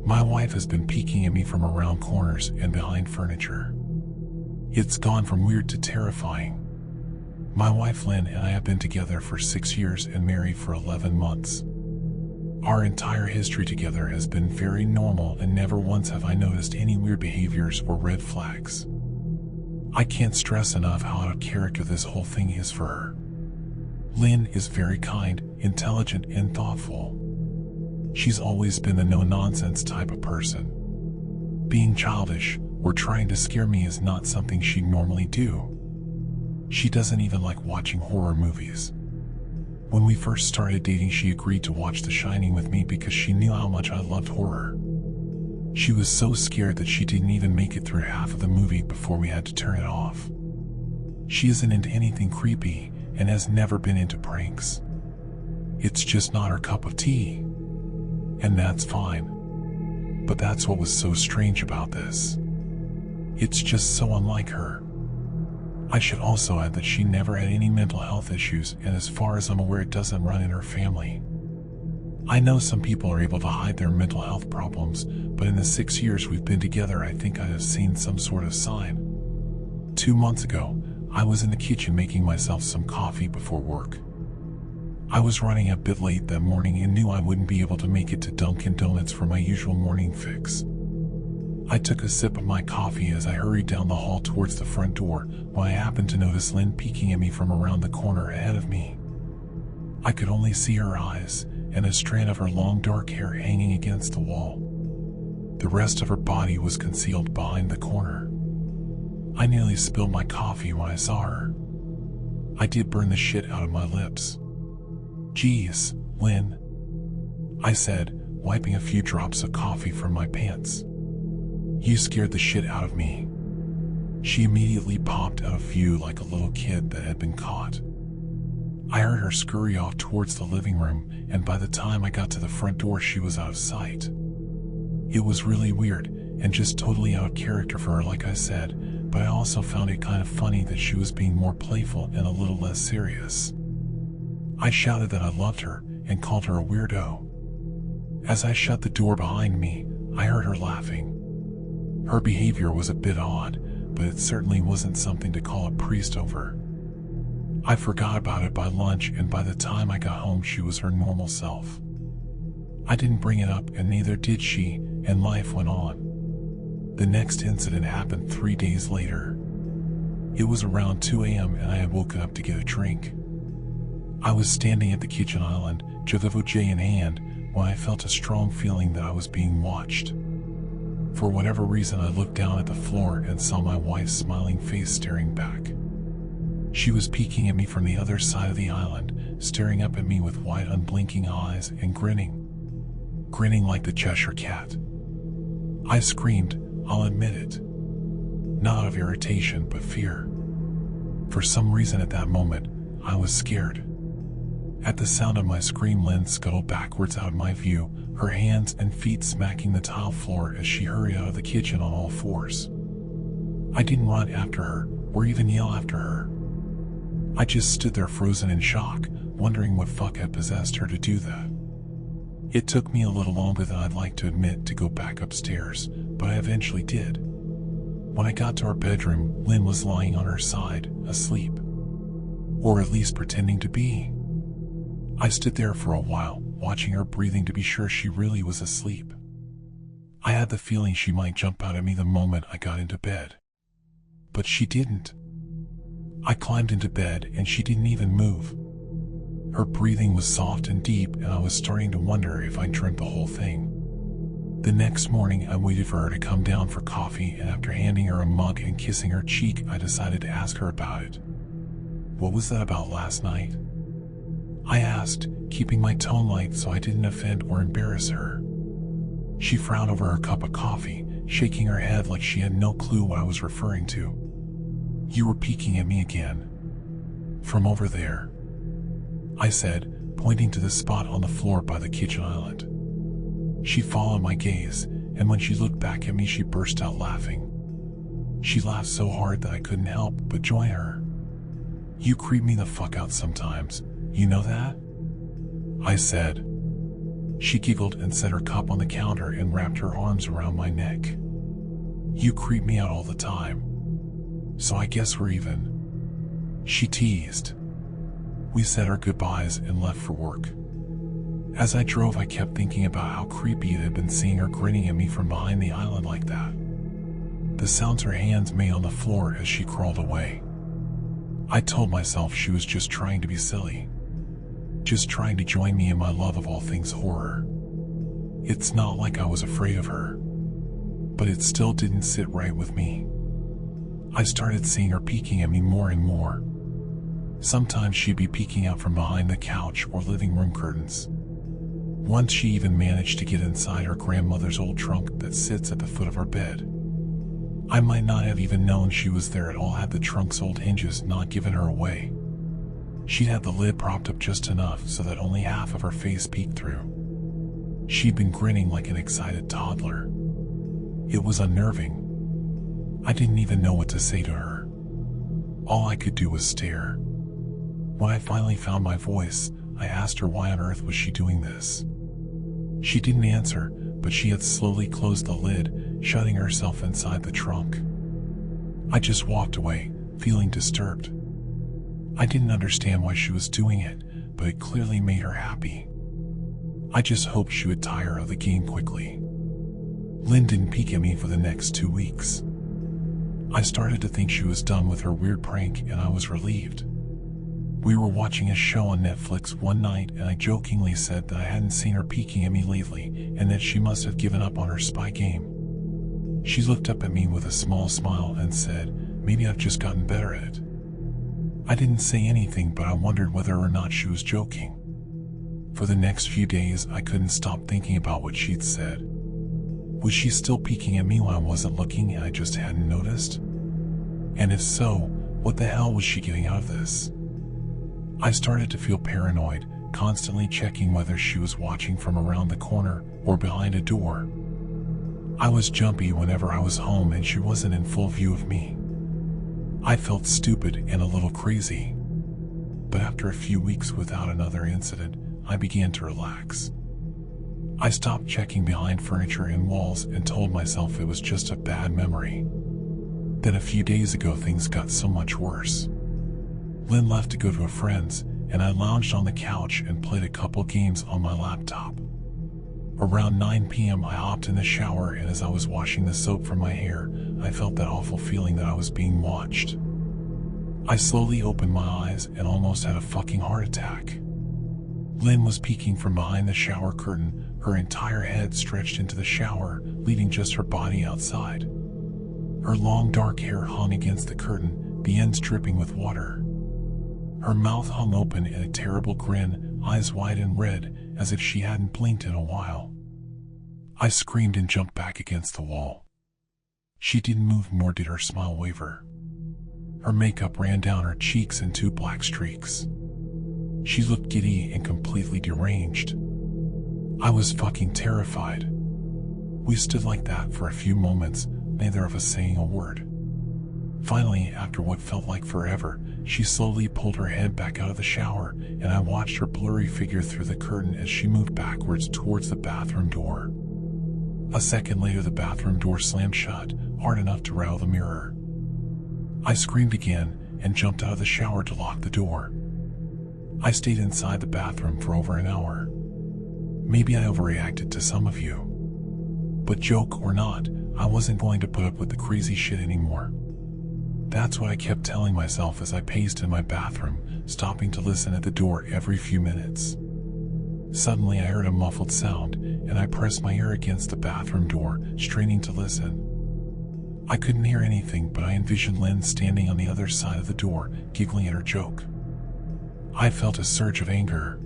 My wife has been peeking at me from around corners and behind furniture. It's gone from weird to terrifying. My wife Lynn and I have been together for 6 years and married for 11 months. Our entire history together has been very normal, and never once have I noticed any weird behaviors or red flags. I can't stress enough how out of character this whole thing is for her. Lynn is very kind, intelligent, and thoughtful. She's always been the no-nonsense type of person. Being childish or trying to scare me is not something she'd normally do. She doesn't even like watching horror movies. When we first started dating, she agreed to watch The Shining with me because she knew how much I loved horror. She was so scared that she didn't even make it through half of the movie before we had to turn it off. She isn't into anything creepy and has never been into pranks. It's just not her cup of tea. And that's fine. But that's what was so strange about this. It's just so unlike her. I should also add that she never had any mental health issues, and as far as I'm aware, it doesn't run in her family. I know some people are able to hide their mental health problems, but in the 6 years we've been together, I think I have seen some sort of sign. 2 months ago, I was in the kitchen making myself some coffee before work. I was running a bit late that morning and knew I wouldn't be able to make it to Dunkin' Donuts for my usual morning fix. I took a sip of my coffee as I hurried down the hall towards the front door when I happened to notice Lynn peeking at me from around the corner ahead of me. I could only see her eyes and a strand of her long dark hair hanging against the wall. The rest of her body was concealed behind the corner. I nearly spilled my coffee when I saw her. I did burn the shit out of my lips. "Geez, Lynn," I said, wiping a few drops of coffee from my pants. "You scared the shit out of me." She immediately popped out of view like a little kid that had been caught. I heard her scurry off towards the living room, and by the time I got to the front door, she was out of sight. It was really weird and just totally out of character for her, like I said, but I also found it kind of funny that she was being more playful and a little less serious. I shouted that I loved her and called her a weirdo. As I shut the door behind me, I heard her laughing. Her behavior was a bit odd, but it certainly wasn't something to call a priest over. I forgot about it by lunch, and by the time I got home she was her normal self. I didn't bring it up, and neither did she, and life went on. The next incident happened 3 days later. It was around 2 a.m. and I had woken up to get a drink. I was standing at the kitchen island, J in hand, when I felt a strong feeling that I was being watched. For whatever reason, I looked down at the floor and saw my wife's smiling face staring back. She was peeking at me from the other side of the island, staring up at me with wide, unblinking eyes and grinning like the Cheshire Cat. I screamed, I'll admit it. Not out of irritation, but fear. For some reason at that moment, I was scared. At the sound of my scream, Lynn scuttled backwards out of my view, her hands and feet smacking the tile floor as she hurried out of the kitchen on all fours. I didn't run after her, or even yell after her. I just stood there frozen in shock, wondering what fuck had possessed her to do that. It took me a little longer than I'd like to admit to go back upstairs, but I eventually did. When I got to our bedroom, Lynn was lying on her side, asleep. Or at least pretending to be. I stood there for a while, watching her breathing to be sure she really was asleep. I had the feeling she might jump out at me the moment I got into bed. But she didn't. I climbed into bed and she didn't even move. Her breathing was soft and deep, and I was starting to wonder if I dreamt the whole thing. The next morning, I waited for her to come down for coffee, and after handing her a mug and kissing her cheek, I decided to ask her about it. "What was that about last night?" I asked, keeping my tone light so I didn't offend or embarrass her. She frowned over her cup of coffee, shaking her head like she had no clue what I was referring to. "You were peeking at me again. From over there," I said, pointing to the spot on the floor by the kitchen island. She followed my gaze, and when she looked back at me, she burst out laughing. She laughed so hard that I couldn't help but join her. "You creep me the fuck out sometimes, you know that?" I said. She giggled and set her cup on the counter and wrapped her arms around my neck. "You creep me out all the time, so I guess we're even," she teased. We said our goodbyes and left for work. As I drove, I kept thinking about how creepy it had been seeing her grinning at me from behind the island like that. The sounds her hands made on the floor as she crawled away. I told myself she was just trying to be silly. Just trying to join me in my love of all things horror. It's not like I was afraid of her, but it still didn't sit right with me. I started seeing her peeking at me more and more. Sometimes she'd be peeking out from behind the couch or living room curtains. Once she even managed to get inside her grandmother's old trunk that sits at the foot of our bed. I might not have even known she was there at all had the trunk's old hinges not given her away. She'd had the lid propped up just enough so that only half of her face peeked through. She'd been grinning like an excited toddler. It was unnerving. I didn't even know what to say to her. All I could do was stare. When I finally found my voice, I asked her why on earth was she doing this. She didn't answer, but she had slowly closed the lid, shutting herself inside the trunk. I just walked away, feeling disturbed. I didn't understand why she was doing it, but it clearly made her happy. I just hoped she would tire of the game quickly. Lynn didn't peek at me for the next 2 weeks. I started to think she was done with her weird prank, and I was relieved. We were watching a show on Netflix one night, and I jokingly said that I hadn't seen her peeking at me lately and that she must have given up on her spy game. She looked up at me with a small smile and said, "Maybe I've just gotten better at it." I didn't say anything, but I wondered whether or not she was joking. For the next few days, I couldn't stop thinking about what she'd said. Was she still peeking at me when I wasn't looking and I just hadn't noticed? And if so, what the hell was she getting out of this? I started to feel paranoid, constantly checking whether she was watching from around the corner or behind a door. I was jumpy whenever I was home and she wasn't in full view of me. I felt stupid and a little crazy. But after a few weeks without another incident, I began to relax. I stopped checking behind furniture and walls and told myself it was just a bad memory. Then a few days ago, things got so much worse. Lynn left to go to a friend's, and I lounged on the couch and played a couple games on my laptop. Around 9 p.m. I hopped in the shower, and as I was washing the soap from my hair, I felt that awful feeling that I was being watched. I slowly opened my eyes and almost had a fucking heart attack. Lynn was peeking from behind the shower curtain, her entire head stretched into the shower, leaving just her body outside. Her long dark hair hung against the curtain, the ends dripping with water. Her mouth hung open in a terrible grin, eyes wide and red, as if she hadn't blinked in a while. I screamed and jumped back against the wall. She didn't move, nor did her smile waver. Her makeup ran down her cheeks in 2 black streaks. She looked giddy and completely deranged. I was fucking terrified. We stood like that for a few moments, neither of us saying a word. Finally, after what felt like forever, she slowly pulled her head back out of the shower, and I watched her blurry figure through the curtain as she moved backwards towards the bathroom door. A second later, the bathroom door slammed shut, hard enough to rattle the mirror. I screamed again and jumped out of the shower to lock the door. I stayed inside the bathroom for over an hour. Maybe I overreacted to some of you. But joke or not, I wasn't going to put up with the crazy shit anymore. That's what I kept telling myself as I paced in my bathroom, stopping to listen at the door every few minutes. Suddenly I heard a muffled sound, and I pressed my ear against the bathroom door, straining to listen. I couldn't hear anything, but I envisioned Lynn standing on the other side of the door, giggling at her joke. I felt a surge of anger.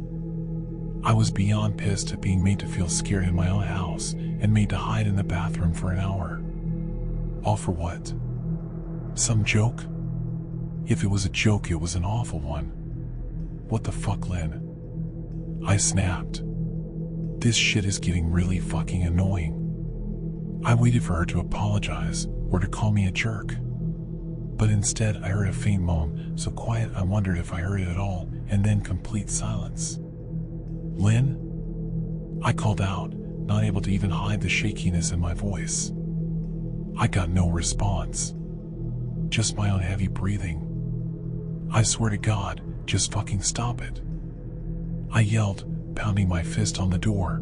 I was beyond pissed at being made to feel scared in my own house, and made to hide in the bathroom for an hour. All for what? Some joke? If it was a joke, it was an awful one. What the fuck, Lynn? I snapped. This shit is getting really fucking annoying. I waited for her to apologize, or to call me a jerk. But instead I heard a faint moan, so quiet I wondered if I heard it at all, and then complete silence. Lynn? I called out, not able to even hide the shakiness in my voice. I got no response. Just my own heavy breathing. I swear to God, just fucking stop it. I yelled, pounding my fist on the door.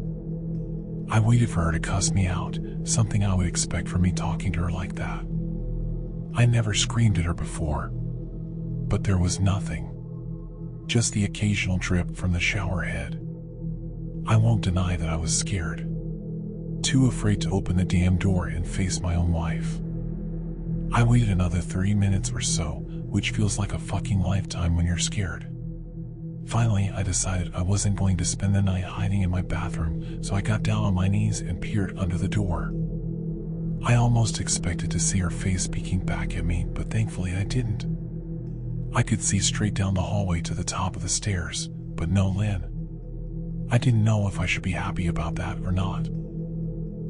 I waited for her to cuss me out, something I would expect from me talking to her like that. I never screamed at her before. But there was nothing. Just the occasional drip from the shower head. I won't deny that I was scared. Too afraid to open the damn door and face my own wife. I waited another 30 minutes or so, which feels like a fucking lifetime when you're scared. Finally, I decided I wasn't going to spend the night hiding in my bathroom, so I got down on my knees and peered under the door. I almost expected to see her face peeking back at me, but thankfully I didn't. I could see straight down the hallway to the top of the stairs, but no Lynn. I didn't know if I should be happy about that or not.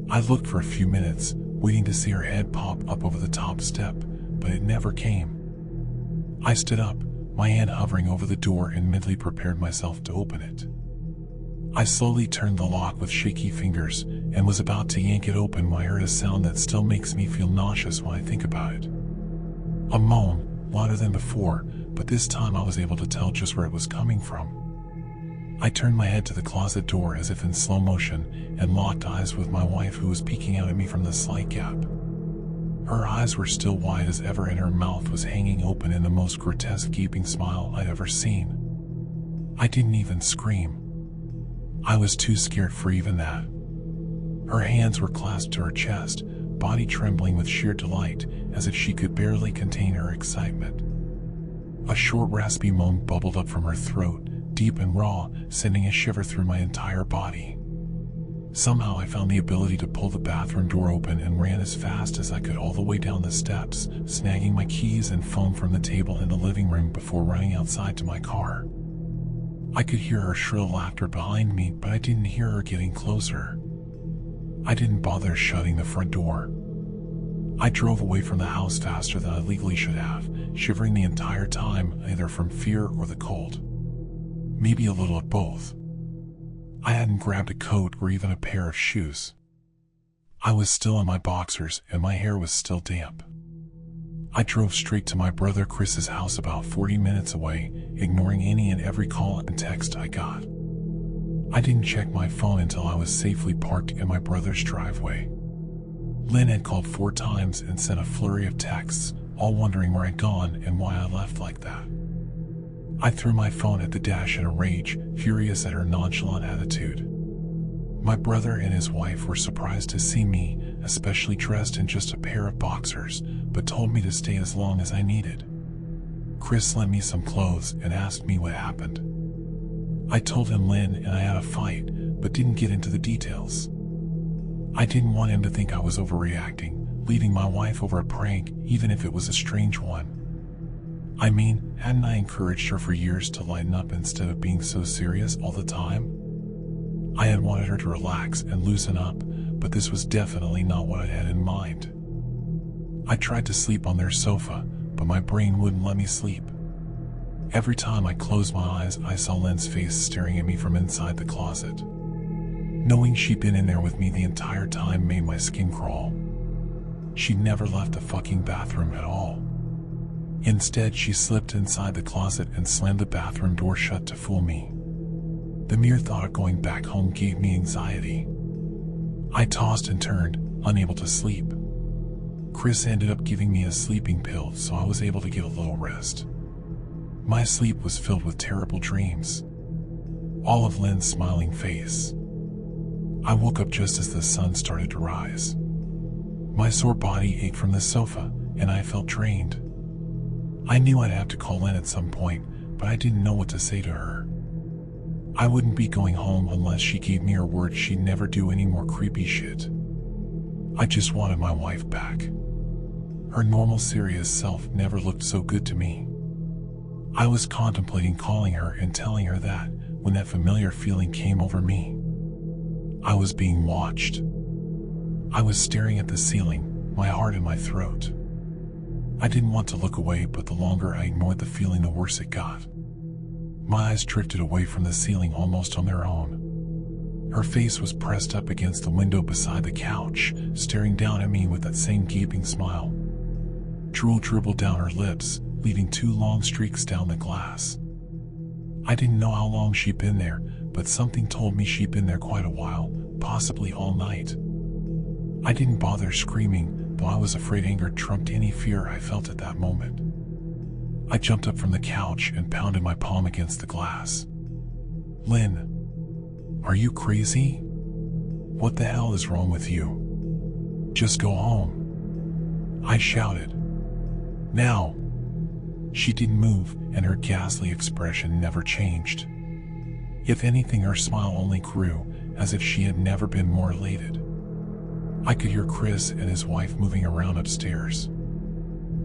I looked for a few minutes, waiting to see her head pop up over the top step, but it never came. I stood up, my hand hovering over the door, and mentally prepared myself to open it. I slowly turned the lock with shaky fingers and was about to yank it open when I heard a sound that still makes me feel nauseous when I think about it. A moan, louder than before, but this time I was able to tell just where it was coming from. I turned my head to the closet door as if in slow motion and locked eyes with my wife, who was peeking out at me from the slight gap. Her eyes were still wide as ever and her mouth was hanging open in the most grotesque gaping smile I'd ever seen. I didn't even scream. I was too scared for even that. Her hands were clasped to her chest, body trembling with sheer delight, as if she could barely contain her excitement. A short raspy moan bubbled up from her throat, deep and raw, sending a shiver through my entire body. Somehow I found the ability to pull the bathroom door open and ran as fast as I could all the way down the steps, snagging my keys and phone from the table in the living room before running outside to my car. I could hear her shrill laughter behind me, but I didn't hear her getting closer. I didn't bother shutting the front door. I drove away from the house faster than I legally should have, shivering the entire time, either from fear or the cold. Maybe a little of both. I hadn't grabbed a coat or even a pair of shoes. I was still in my boxers and my hair was still damp. I drove straight to my brother Chris's house about 40 minutes away, ignoring any and every call and text I got. I didn't check my phone until I was safely parked in my brother's driveway. Lynn had called 4 times and sent a flurry of texts, all wondering where I'd gone and why I left like that. I threw my phone at the dash in a rage, furious at her nonchalant attitude. My brother and his wife were surprised to see me, especially dressed in just a pair of boxers, but told me to stay as long as I needed. Chris lent me some clothes and asked me what happened. I told him Lynn and I had a fight, but didn't get into the details. I didn't want him to think I was overreacting, leaving my wife over a prank, even if it was a strange one. I mean, hadn't I encouraged her for years to lighten up instead of being so serious all the time? I had wanted her to relax and loosen up, but this was definitely not what I had in mind. I tried to sleep on their sofa, but my brain wouldn't let me sleep. Every time I closed my eyes, I saw Lynn's face staring at me from inside the closet. Knowing she'd been in there with me the entire time made my skin crawl. She'd never left the fucking bathroom at all. Instead, she slipped inside the closet and slammed the bathroom door shut to fool me. The mere thought of going back home gave me anxiety. I tossed and turned, unable to sleep. Chris ended up giving me a sleeping pill, so I was able to get a little rest. My sleep was filled with terrible dreams. All of Lynn's smiling face. I woke up just as the sun started to rise. My sore body ached from the sofa, and I felt drained. I knew I'd have to call Lynn at some point, but I didn't know what to say to her. I wouldn't be going home unless she gave me her word she'd never do any more creepy shit. I just wanted my wife back. Her normal serious self never looked so good to me. I was contemplating calling her and telling her that, when that familiar feeling came over me. I was being watched. I was staring at the ceiling, my heart in my throat. I didn't want to look away, but the longer I ignored the feeling, the worse it got. My eyes drifted away from the ceiling almost on their own. Her face was pressed up against the window beside the couch, staring down at me with that same gaping smile. Drool dribbled down her lips, leaving 2 long streaks down the glass. I didn't know how long she'd been there, but something told me she'd been there quite a while, possibly all night. I didn't bother screaming, though I was afraid anger trumped any fear I felt at that moment. I jumped up from the couch and pounded my palm against the glass. "Lynn, are you crazy? What the hell is wrong with you? Just go home," I shouted. "Now." She didn't move, and her ghastly expression never changed. If anything, her smile only grew, as if she had never been more elated. I could hear Chris and his wife moving around upstairs.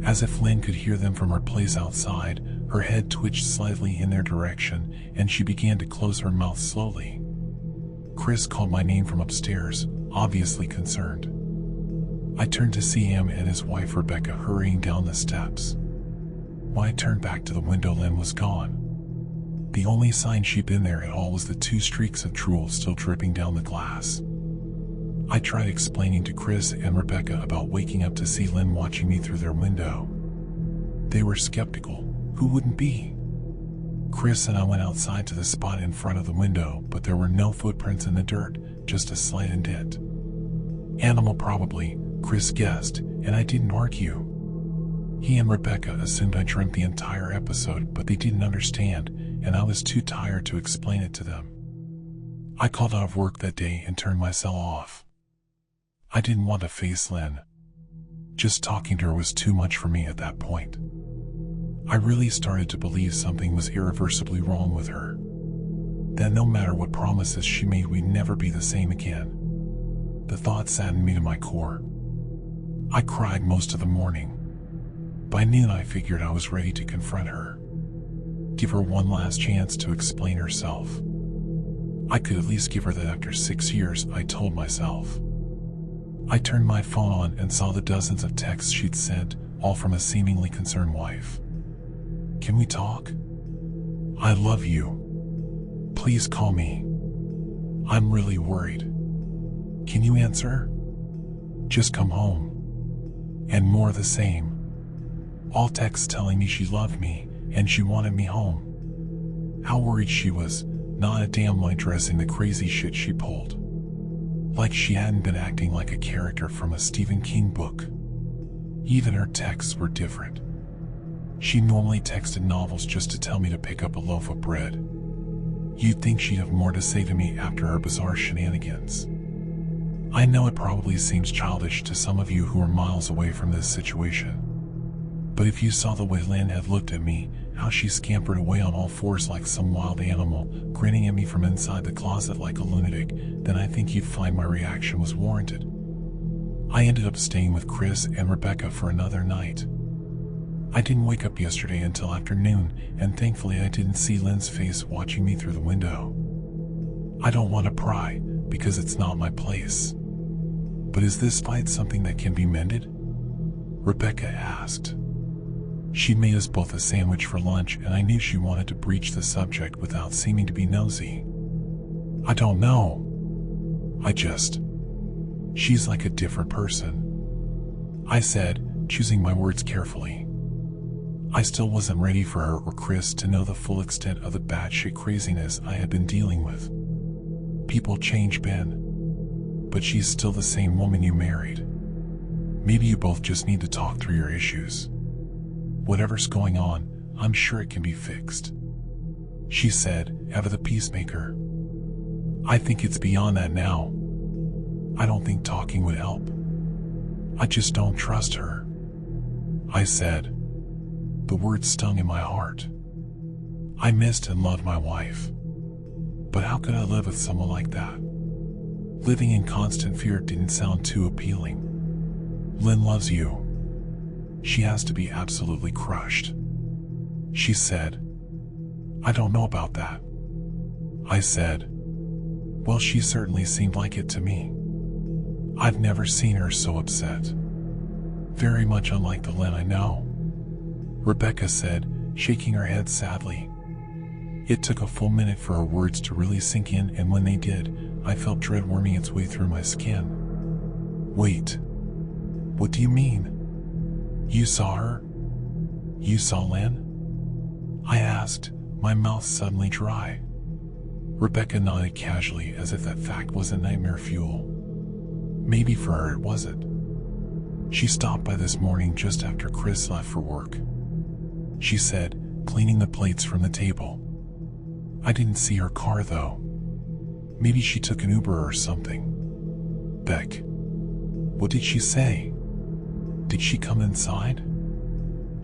As if Lynn could hear them from her place outside, her head twitched slightly in their direction, and she began to close her mouth slowly. Chris called my name from upstairs, obviously concerned. I turned to see him and his wife Rebecca hurrying down the steps. When I turned back to the window, Lynn was gone. The only sign she'd been there at all was the 2 streaks of drool still dripping down the glass. I tried explaining to Chris and Rebecca about waking up to see Lynn watching me through their window. They were skeptical. Who wouldn't be? Chris and I went outside to the spot in front of the window, but there were no footprints in the dirt, just a slight indent. Animal probably, Chris guessed, and I didn't argue. He and Rebecca assumed I dreamt the entire episode, but they didn't understand, and I was too tired to explain it to them. I called out of work that day and turned my cell off. I didn't want to face Lynn. Just talking to her was too much for me at that point. I really started to believe something was irreversibly wrong with her. That no matter what promises she made, we'd never be the same again. The thought saddened me to my core. I cried most of the morning. By noon, I figured I was ready to confront her. Give her one last chance to explain herself. I could at least give her that after 6 years, I told myself. I turned my phone on and saw the dozens of texts she'd sent, all from a seemingly concerned wife. "Can we talk? I love you. Please call me. I'm really worried. Can you answer? Just come home." And more of the same. All texts telling me she loved me and she wanted me home. How worried she was, not a damn light dressing the crazy shit she pulled. Like she hadn't been acting like a character from a Stephen King book. Even her texts were different. She normally texted novels just to tell me to pick up a loaf of bread. You'd think she'd have more to say to me after her bizarre shenanigans. I know it probably seems childish to some of you who are miles away from this situation. But if you saw the way Lynn had looked at me, how she scampered away on all fours like some wild animal, grinning at me from inside the closet like a lunatic, then I think you'd find my reaction was warranted. I ended up staying with Chris and Rebecca for another night. I didn't wake up yesterday until afternoon, and thankfully I didn't see Lynn's face watching me through the window. I don't want to pry, because it's not my place. But is this fight something that can be mended? Rebecca asked. She'd made us both a sandwich for lunch, and I knew she wanted to breach the subject without seeming to be nosy. I don't know. She's like a different person, I said, choosing my words carefully. I still wasn't ready for her or Chris to know the full extent of the batshit craziness I had been dealing with. People change, Ben. But she's still the same woman you married. Maybe you both just need to talk through your issues. Whatever's going on, I'm sure it can be fixed. She said, ever the peacemaker. I think it's beyond that now. I don't think talking would help. I just don't trust her, I said. The words stung in my heart. I missed and loved my wife. But how could I live with someone like that? Living in constant fear didn't sound too appealing. Lynn loves you. She has to be absolutely crushed, she said. I don't know about that, I said. Well, she certainly seemed like it to me. I've never seen her so upset. Very much unlike the Lynn I know, Rebecca said, shaking her head sadly. It took a full minute for her words to really sink in, and when they did, I felt dread worming its way through my skin. Wait. What do you mean? You saw her? You saw Lynn? I asked, my mouth suddenly dry. Rebecca nodded casually as if that fact wasn't nightmare fuel. Maybe for her it wasn't. She stopped by this morning just after Chris left for work. She said, cleaning the plates from the table. I didn't see her car though. Maybe she took an Uber or something. Beck. What did she say? Did she come inside?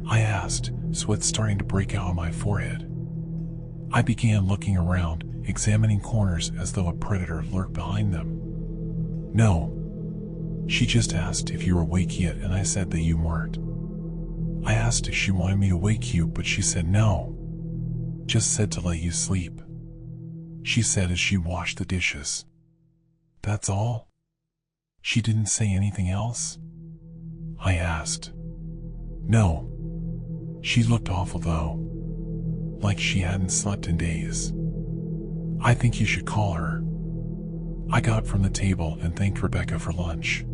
I asked, sweat starting to break out on my forehead. I began looking around, examining corners as though a predator lurked behind them. No. She just asked if you were awake yet, and I said that you weren't. I asked if she wanted me to wake you, but she said no. Just said to let you sleep. She said as she washed the dishes. That's all? She didn't say anything else? I asked. No. She looked awful though. Like she hadn't slept in days. I think you should call her. I got up from the table and thanked Rebecca for lunch.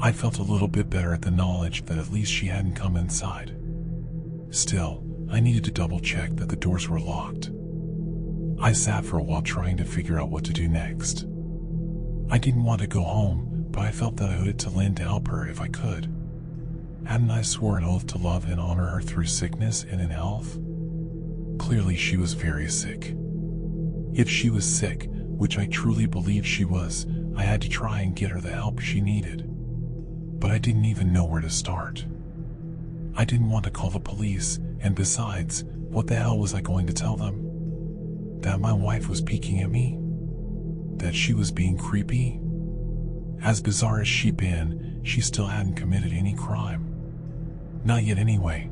I felt a little bit better at the knowledge that at least she hadn't come inside. Still, I needed to double check that the doors were locked. I sat for a while trying to figure out what to do next. I didn't want to go home, but I felt that I owed it to Lynn to help her if I could. Hadn't I sworn an oath to love and honor her through sickness and in health? Clearly she was very sick. If she was sick, which I truly believe she was, I had to try and get her the help she needed. But I didn't even know where to start. I didn't want to call the police, and besides, what the hell was I going to tell them? That my wife was peeking at me? That she was being creepy? As bizarre as she'd been, she still hadn't committed any crime. Not yet anyway.